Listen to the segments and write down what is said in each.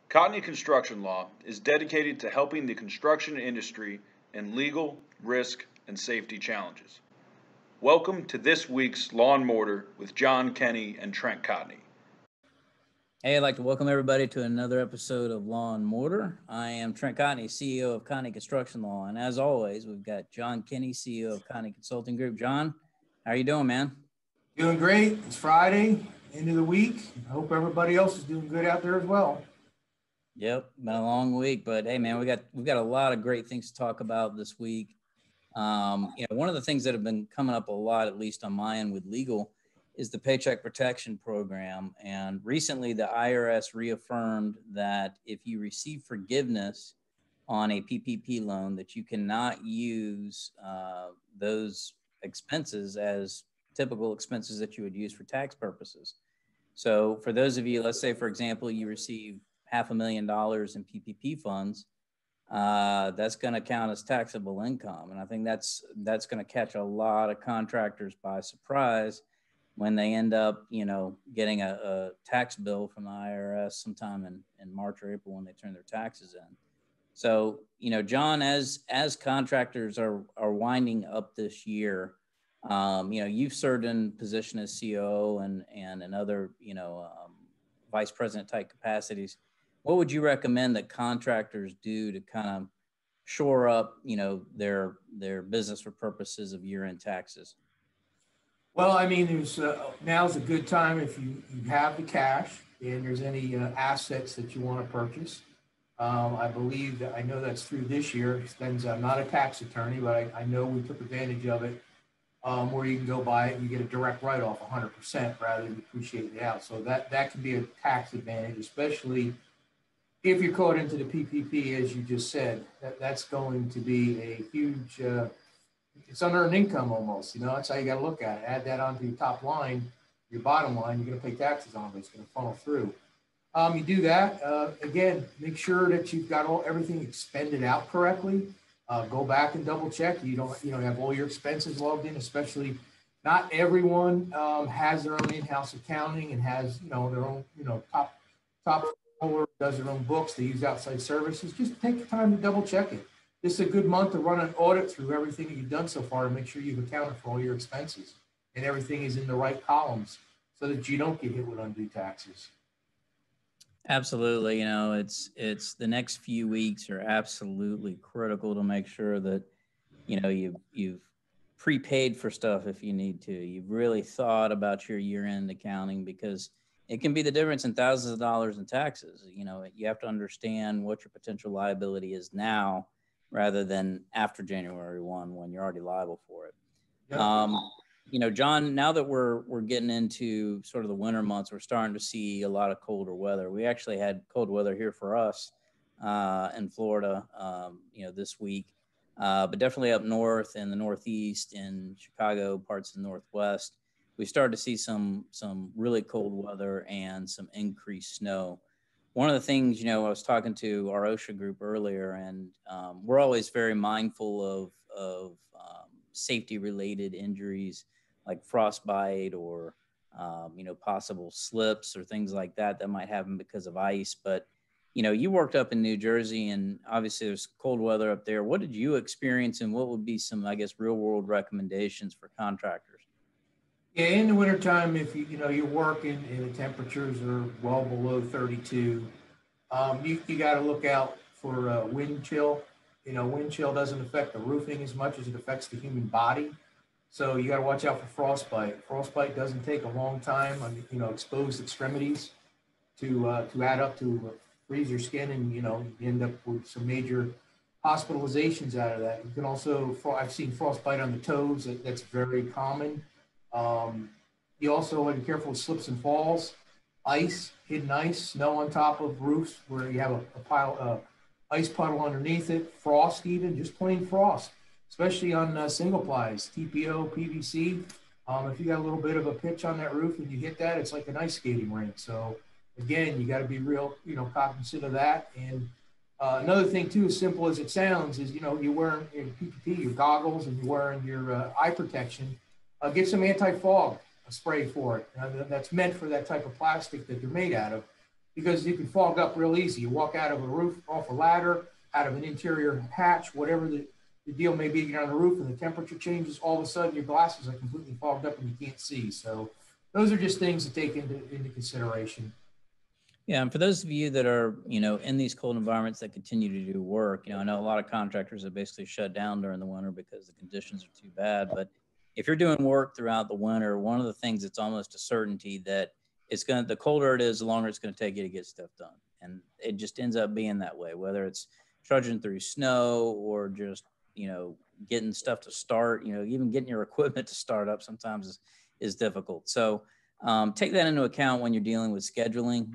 Cottony Construction Law is dedicated to helping the construction industry in legal, risk, and safety challenges. Welcome to this week's Law and Mortar with John Kenny and Trent Cottony. Hey, I'd like to welcome everybody to another episode of Law and Mortar. I am Trent Cottony, CEO of Cottony Construction Law, and as always, we've got John Kenny, CEO of Cottony Consulting Group. John, how are you doing, man? Doing great. It's Friday, end of the week. I hope everybody else is doing good out there as well. Yep, been a long week, but hey, man, we've got a lot of great things to talk about this week. One of the things that have been coming up a lot, at least on my end with legal, is the Paycheck Protection Program. And recently, the IRS reaffirmed that if you receive forgiveness on a PPP loan, that you cannot use those expenses as typical expenses that you would use for tax purposes. So for those of you, let's say, for example, you receive $500,000 in PPP funds, that's going to count as taxable income. And I think that's going to catch a lot of contractors by surprise when they end up, getting a tax bill from the IRS sometime in March or April when they turn their taxes in. So, John, as contractors are winding up this year, you've served in position as COO and in other, vice president type capacities. What would you recommend that contractors do to kind of shore up, their business for purposes of year-end taxes? Well, I mean, now's a good time if you have the cash and there's any assets that you want to purchase. I believe that I know that's through this year. I'm not a tax attorney, but I know we took advantage of it where you can go buy it and you get a direct write-off 100% rather than depreciate it out. So that can be a tax advantage, especially if you're caught into the PPP, as you just said. That's going to be a huge, it's unearned income almost. That's how you got to look at it. Add that onto your top line, your bottom line, you're going to pay taxes on it. It's going to funnel through. You do that. Again, make sure that you've got everything expended out correctly. Go back and double check. You don't have all your expenses logged in, especially not everyone has their own in-house accounting and has, their own, top does their own books. They use outside services. Just take the time to double check it. This is a good month to run an audit through everything that you've done so far and make sure you've accounted for all your expenses and everything is in the right columns so that you don't get hit with undue taxes. Absolutely. It's the next few weeks are absolutely critical to make sure that, you've prepaid for stuff if you need to. You've really thought about your year-end accounting because it can be the difference in thousands of dollars in taxes. You have to understand what your potential liability is now rather than after January 1 when you're already liable for it. Yeah. John, now that we're getting into sort of the winter months, we're starting to see a lot of colder weather. We actually had cold weather here for us in Florida, this week, but definitely up north in the Northeast, in Chicago, parts of the Northwest. We started to see some really cold weather and some increased snow. One of the things, I was talking to our OSHA group earlier, and we're always very mindful of safety-related injuries like frostbite or, possible slips or things like that might happen because of ice. But, you worked up in New Jersey, and obviously there's cold weather up there. What did you experience, and what would be some, real-world recommendations for contractors? Yeah, in the wintertime, if you're working and the temperatures are well below 32, you got to look out for wind chill. Wind chill doesn't affect the roofing as much as it affects the human body. So you got to watch out for frostbite. Frostbite doesn't take a long time on exposed extremities to add up to freeze your skin, and you end up with some major hospitalizations out of that. You can also, I've seen frostbite on the toes. That's very common. You also want to be careful with slips and falls, ice, hidden ice, snow on top of roofs where you have a pile, ice puddle underneath it, frost even, just plain frost, especially on single plies, TPO, PVC. If you got a little bit of a pitch on that roof and you hit that, it's like an ice skating rink. So again, you got to be real, cognizant of that. And another thing too, as simple as it sounds, is, you're wearing your PPP, your goggles, and you're wearing your eye protection. Get some anti-fog spray for it. That's meant for that type of plastic that they're made out of. because you can fog up real easy. You walk out of a roof, off a ladder, out of an interior hatch, whatever the deal may be, you're on the roof and the temperature changes, all of a sudden your glasses are completely fogged up and you can't see. So those are just things to take into consideration. Yeah, and for those of you that are, in these cold environments that continue to do work, I know a lot of contractors have basically shut down during the winter because the conditions are too bad. But if you're doing work throughout the winter, one of the things that's almost a certainty that the colder it is, the longer it's going to take you to get stuff done. And it just ends up being that way, whether it's trudging through snow or just, getting stuff to start, even getting your equipment to start up sometimes is difficult. So, take that into account when you're dealing with scheduling,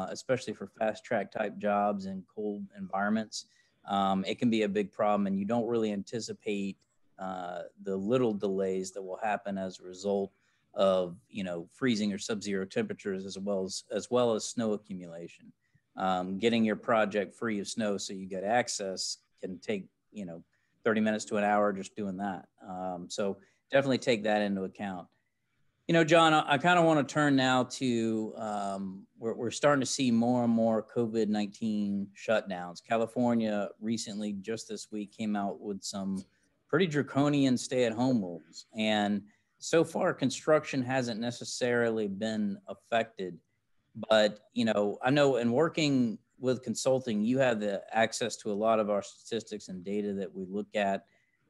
especially for fast track type jobs in cold environments. It can be a big problem, and you don't really anticipate the little delays that will happen as a result of freezing or sub-zero temperatures, as well as snow accumulation. Getting your project free of snow so you get access can take 30 minutes to an hour just doing that. So definitely take that into account. John, I kind of want to turn now to we're starting to see more and more COVID-19 shutdowns. California recently, just this week, came out with some pretty draconian stay-at-home rules. And so far, construction hasn't necessarily been affected. But, I know in working with consulting, you have the access to a lot of our statistics and data that we look at.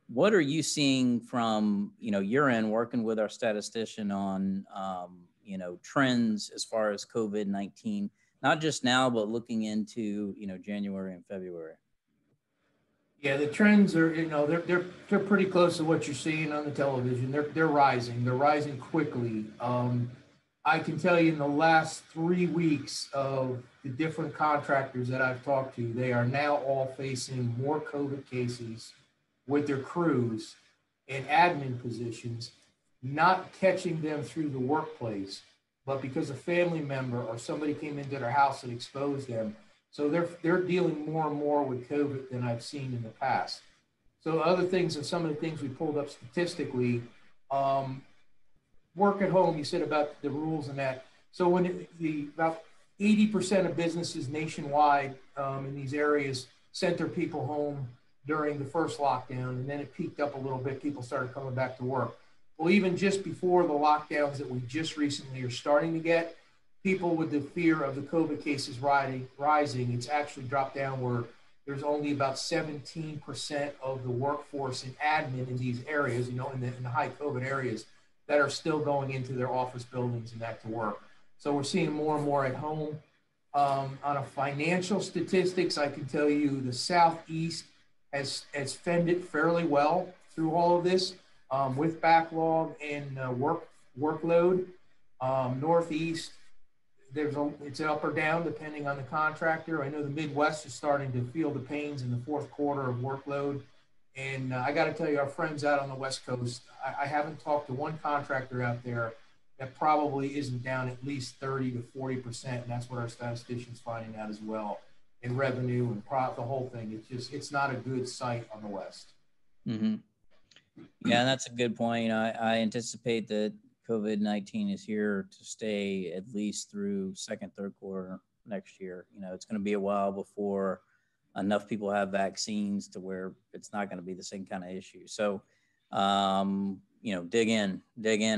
What are you seeing from, your end, working with our statistician on, trends as far as COVID-19, not just now, but looking into, January and February? Yeah, the trends are, they're pretty close to what you're seeing on the television. They're rising. They're rising quickly. I can tell you in the last 3 weeks of the different contractors that I've talked to, they are now all facing more COVID cases with their crews in admin positions, not catching them through the workplace, but because a family member or somebody came into their house and exposed them. So they're dealing more and more with COVID than I've seen in the past. So other things, and some of the things we pulled up statistically, work at home, you said about the rules and that. So when about 80% of businesses nationwide in these areas sent their people home during the first lockdown, and then it peaked up a little bit. People started coming back to work. Well, even just before the lockdowns that we just recently are starting to get, people with the fear of the COVID cases rising, it's actually dropped down where there's only about 17% of the workforce in admin in these areas, in the high COVID areas, that are still going into their office buildings and back to work. So we're seeing more and more at home. On a financial statistics, I can tell you the Southeast has fended fairly well through all of this with backlog and workload. Northeast, it's up or down depending on the contractor. I know the Midwest is starting to feel the pains in the fourth quarter of workload. And I got to tell you, our friends out on the West Coast, I haven't talked to one contractor out there that probably isn't down at least 30 to 40%. And that's what our statistician's finding out as well in revenue and the whole thing. It's not a good sight on the West. Mm-hmm. Yeah, that's a good point. I anticipate that COVID-19 is here to stay at least through second, third quarter next year. It's going to be a while before enough people have vaccines to where it's not going to be the same kind of issue. So, dig in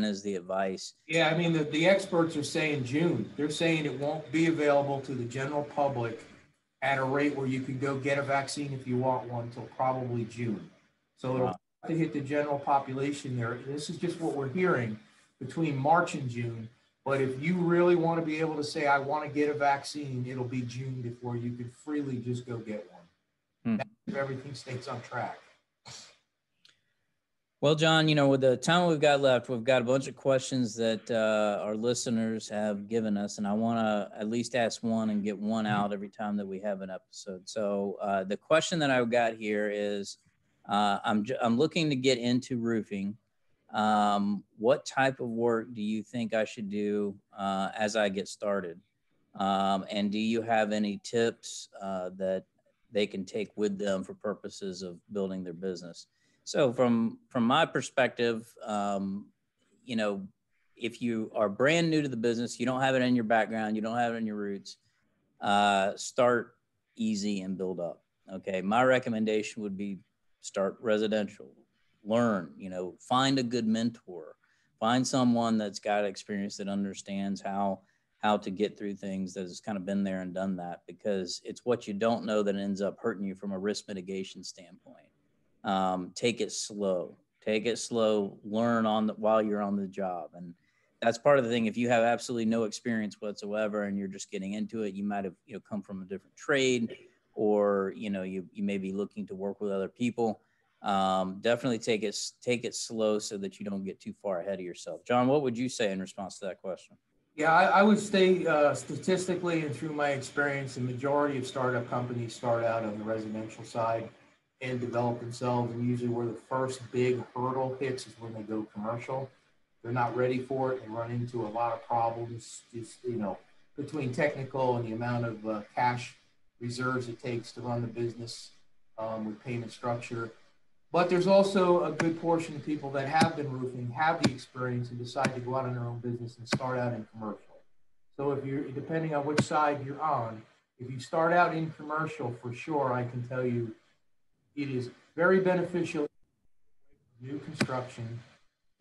is the advice. Yeah. I mean, the experts are saying June. They're saying it won't be available to the general public at a rate where you can go get a vaccine if you want one until probably June. So it'll have to hit the general population there. This is just what we're hearing between March and June. But if you really want to be able to say, I want to get a vaccine, it'll be June before you could freely just go get one. If everything stays on track. Well, John, with the time we've got left, we've got a bunch of questions that our listeners have given us, and I want to at least ask one and get one out every time that we have an episode. So the question that I've got here is, I'm looking to get into roofing. What type of work do you think I should do as I get started? And do you have any tips that they can take with them for purposes of building their business? So from my perspective, if you are brand new to the business, you don't have it in your background, you don't have it in your roots, start easy and build up. Okay. My recommendation would be start residential, learn, find a good mentor, find someone that's got experience that understands how to get through things, that has kind of been there and done that, because it's what you don't know that ends up hurting you from a risk mitigation standpoint. Take it slow, learn while you're on the job. And that's part of the thing. If you have absolutely no experience whatsoever and you're just getting into it, you might have, come from a different trade, or, you may be looking to work with other people. Definitely take it slow so that you don't get too far ahead of yourself. John, what would you say in response to that question? Yeah, I would say statistically and through my experience, the majority of startup companies start out on the residential side and develop themselves. And usually where the first big hurdle hits is when they go commercial. They're not ready for it and run into a lot of problems, just, between technical and the amount of cash reserves it takes to run the business with payment structure. But there's also a good portion of people that have been roofing, have the experience, and decide to go out on their own business and start out in commercial. So if you're, depending on which side you're on, if you start out in commercial, for sure, I can tell you it is very beneficial new construction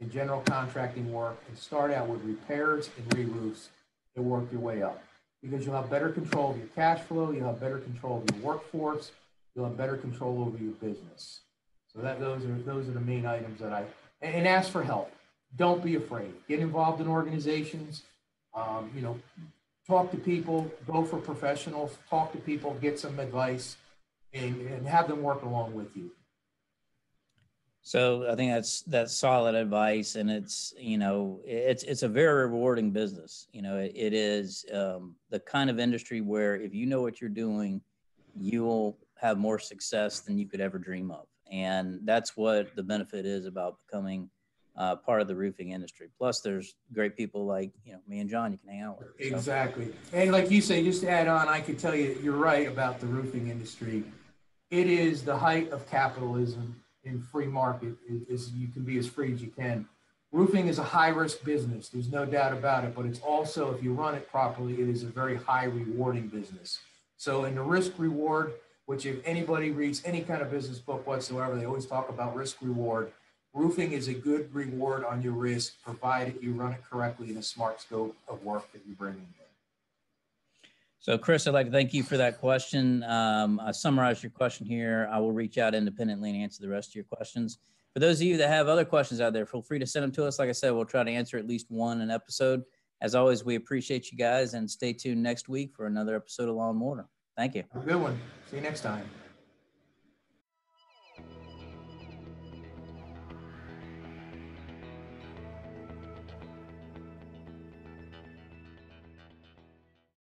and general contracting work, and start out with repairs and re-roofs and work your way up, because you'll have better control of your cash flow, you'll have better control of your workforce, you'll have better control over your business. So those are the main items that and ask for help. Don't be afraid. Get involved in organizations. Talk to people. Go for professionals. Talk to people. Get some advice, and have them work along with you. So I think that's solid advice, and it's a very rewarding business. It is the kind of industry where if you know what you're doing, you'll have more success than you could ever dream of. And that's what the benefit is about becoming part of the roofing industry. Plus, there's great people like me and John you can hang out with. So. Exactly. And like you say, just to add on, I could tell you, you're right about the roofing industry. It is the height of capitalism in free market. You can be as free as you can. Roofing is a high-risk business. There's no doubt about it. But it's also, if you run it properly, it is a very high-rewarding business. So in the risk-reward, which if anybody reads any kind of business book whatsoever, they always talk about risk reward. Roofing is a good reward on your risk, provided you run it correctly in a smart scope of work that you bring in. So Chris, I'd like to thank you for that question. I summarized your question here. I will reach out independently and answer the rest of your questions. For those of you that have other questions out there, feel free to send them to us. Like I said, we'll try to answer at least one an episode. As always, we appreciate you guys, and stay tuned next week for another episode of Law and Mortar. Thank you. Have a good one. See you next time.